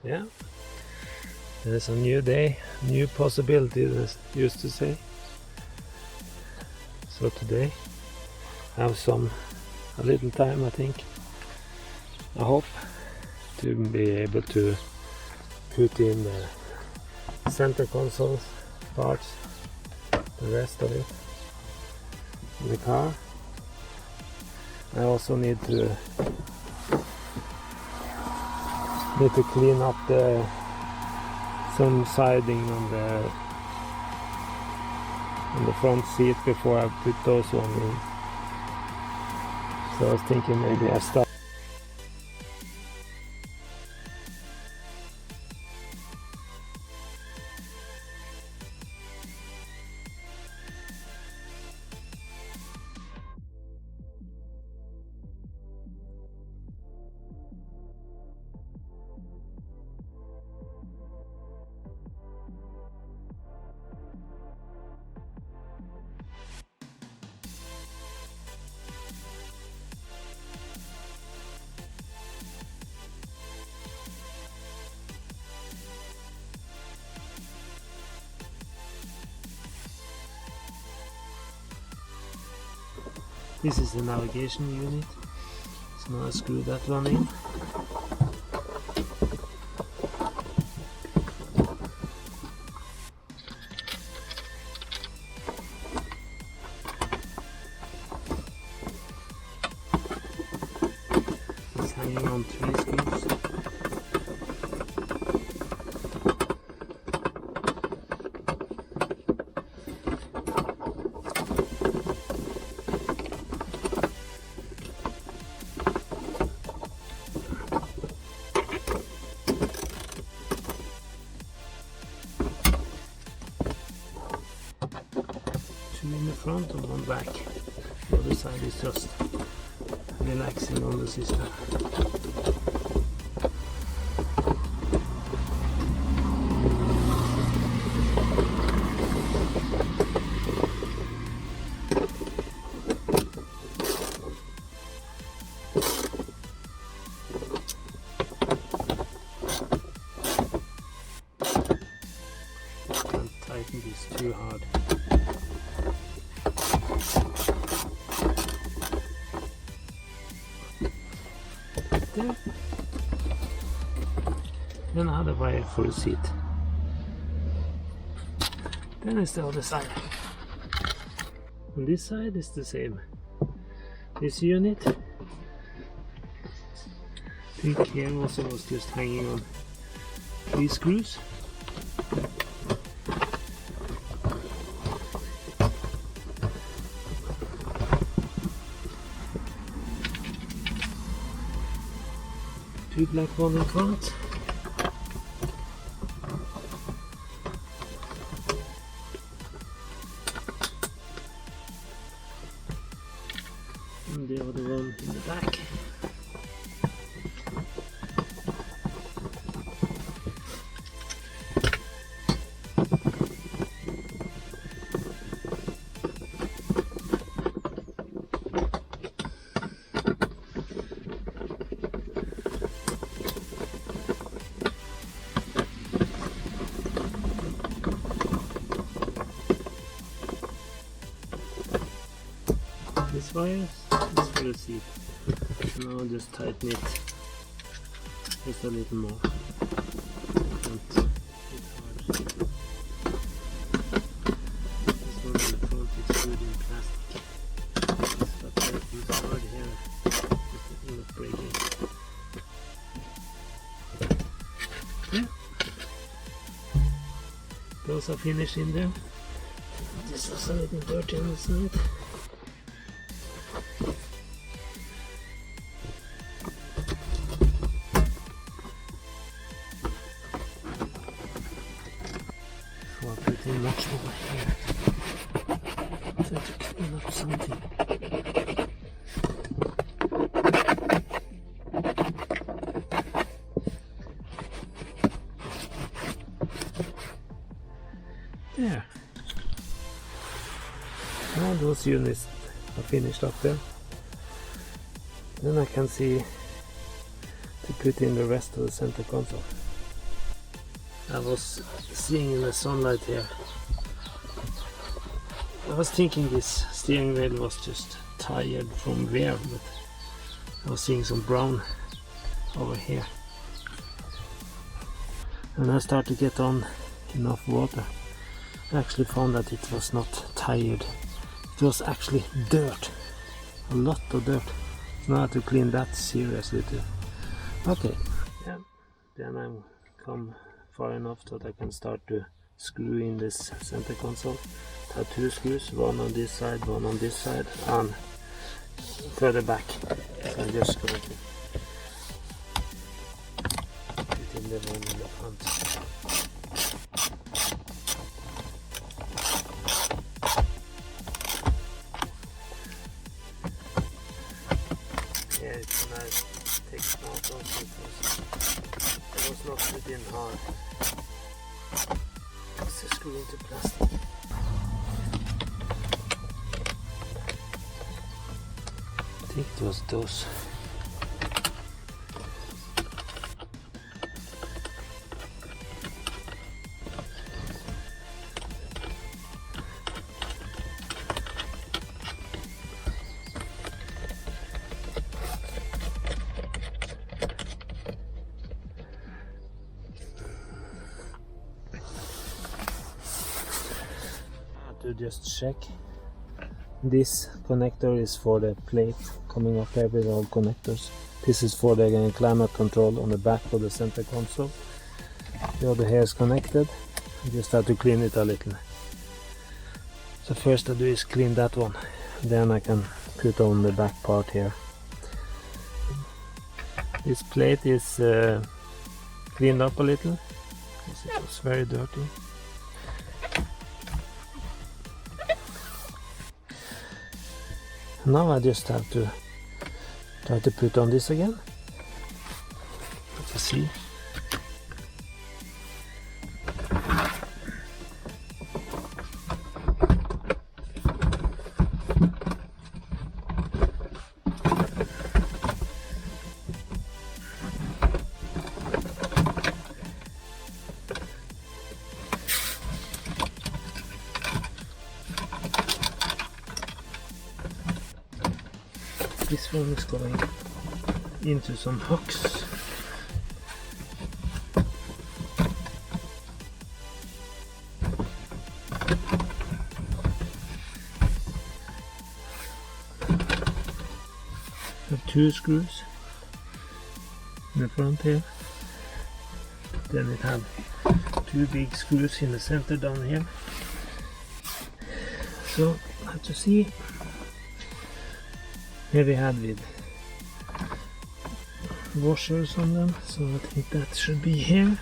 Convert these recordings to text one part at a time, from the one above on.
Yeah, there's a new day, new possibility, as used to say. So today I have a little time, I think, I hope, to be able to put in the center console parts, the rest of it, in the car. I also need to clean up some siding on the front seat before I put those on in. So I was thinking maybe I start. This is the navigation unit, so now I screw that one in. It's hanging on 3 screws. In the front and one back. The other side is just relaxing on the system. Can't tighten this too hard. There. Then I had a wire for the seat. Then it's the other side. On this side is the same. This unit, I think here also was just hanging on 3 screws. Two black ones in front. And the other one in the back. This wire is for the seat. Now I'll just tighten it just a little more. This one on the front is good in plastic. But tightens hard here, just not breaking. Yeah. Those are finished in there. This was a little dirty on the side. So I put in much more here. Try to clean up something. There. Now those units are finished up there. Then I can see to put in the rest of the center console. I was seeing in the sunlight here. I was thinking this steering wheel was just tired from wear, but I was seeing some brown over here. And I started to get on enough water. I actually found that it was not tired. It was actually dirt. A lot of dirt. So now I have to clean that seriously too. Okay, yeah. Then I'm come far enough that I can start to screw in this center console. I have 2 screws, one on this side, one on this side, and further back. So I'm just going to put in the one in the front. Yeah, it's a nice thick mount also because it was not put in hard. It's a screw into plastic. I think it was those. To just check, this connector is for the plate coming up there with all connectors. This is for the climate control on the back of the center console. The other here is connected. I just have to clean it a little. So first I do is clean that one, then I can put on the back part here. This plate is cleaned up a little because it was very dirty. Now I just have to try to put on this again. Let's see. This one is going into some hooks. I have 2 screws in the front here. Then it have 2 big screws in the center down here. So I have to see. Here we had with washers on them, so I think that should be here.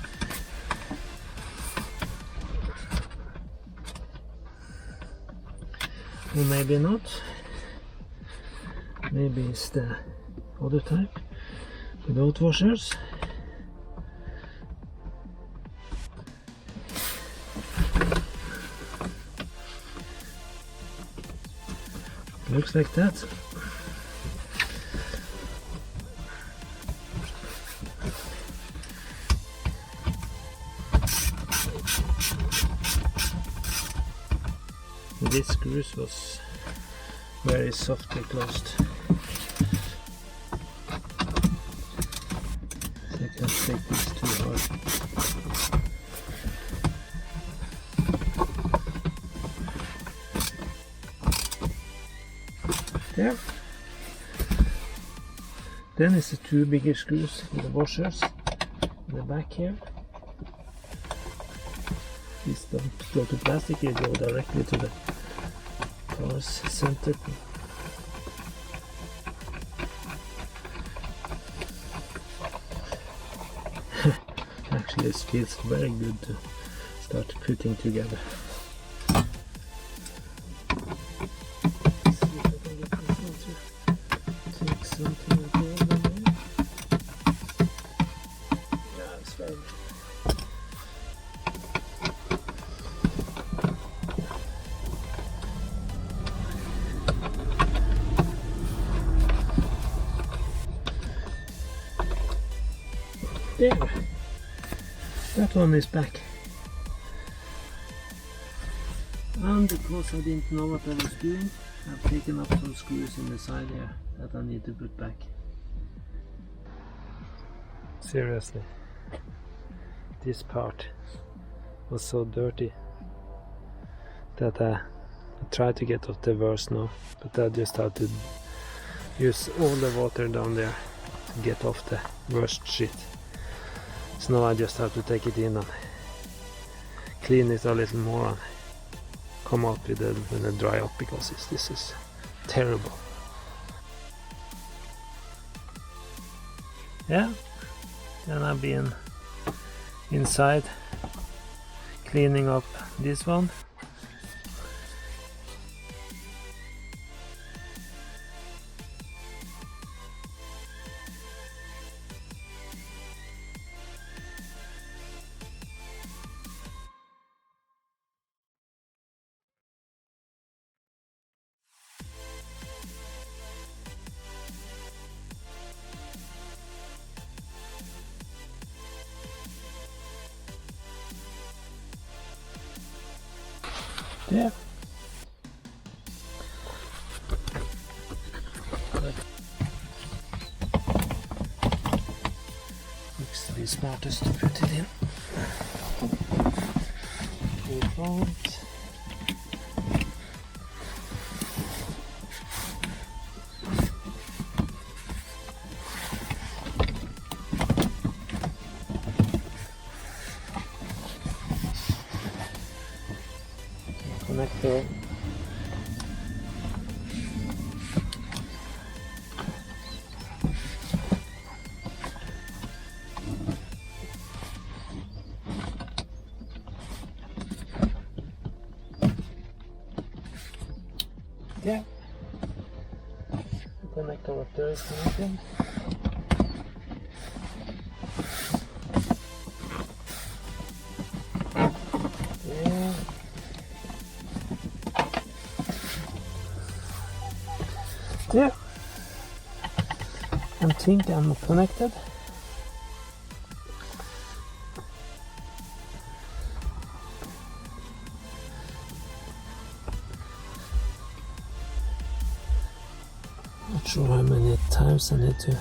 Or maybe not. Maybe it's the other type without washers. Looks like that. This screw was very softly closed. So I can't take this too hard. There. Then it's the 2 bigger screws with the washers in the back here. These don't go to plastic, they go directly to the car's center. Actually, it feels very good to start putting together. See if I can get this one to take something of the other way. Yeah, it's very good. There. That one is back. And because I didn't know what I was doing, I've taken up some screws in the side here that I need to put back. Seriously, this part was so dirty that I tried to get off the worst now, but I just had to use all the water down there to get off the worst shit. So now I just have to take it in and clean it a little more and come out with it when it dry up, because this is terrible. Yeah, then I've been inside cleaning up this one. Yeah. Looks to be smartest to put it in. Front. Connector. Yeah. The connector up there is connected. Yeah. Yeah. I think I'm connected. Not sure how many times I need to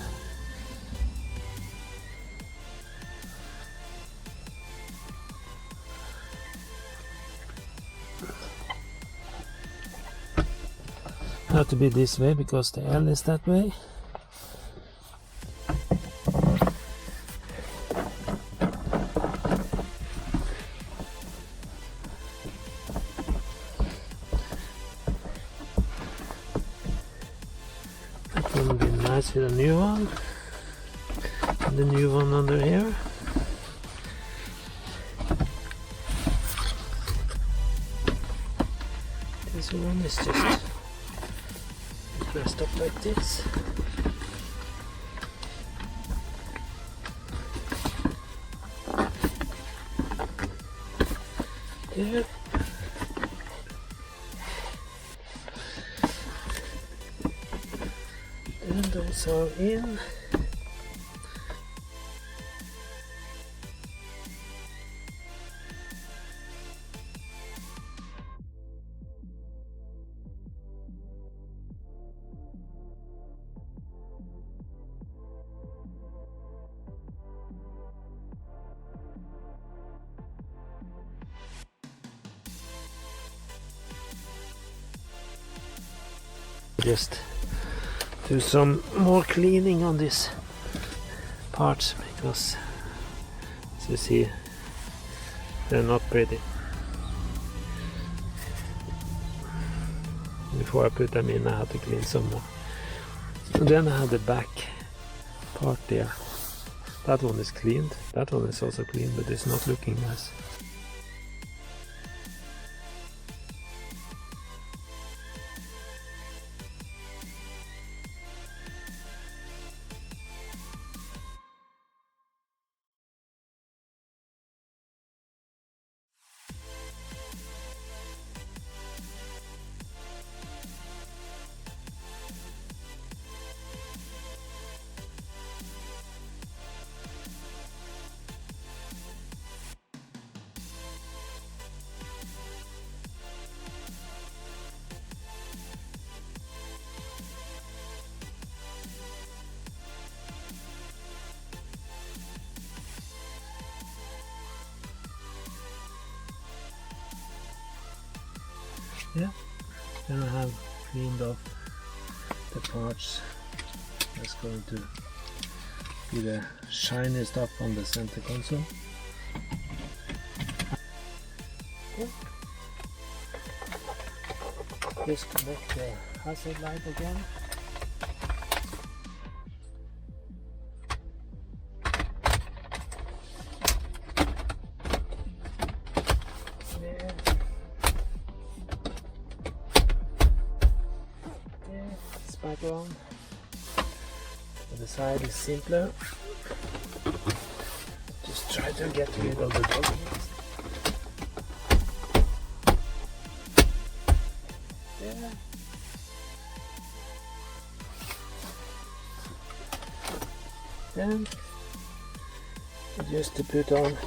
have to be this way because the L is that way. That one will be nice with a new one. And the new one under here. This one is just messed up like this. There. And those are in. Just do some more cleaning on this parts because, as you see, they're not pretty. Before I put them in, I had to clean some more. And then I have the back part there. That one is cleaned. That one is also clean, but it's not looking nice. Yeah, then I have cleaned off the parts that's going to be the shiny stuff on the center console. Okay. Disconnect the hazard light again. Back on. The side is simpler. Just try to get rid of the documents. Yeah. Then just to put on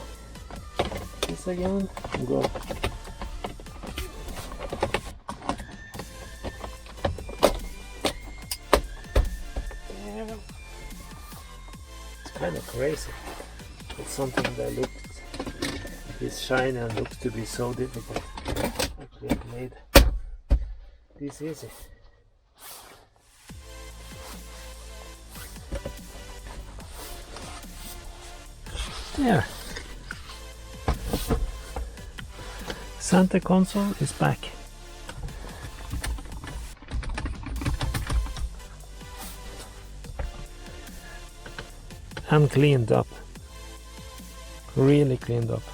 this again and go. Kind of crazy. It's something that is shiny and looks to be so difficult. Actually, I've made this easy. There. Center console is back. And cleaned up, really cleaned up.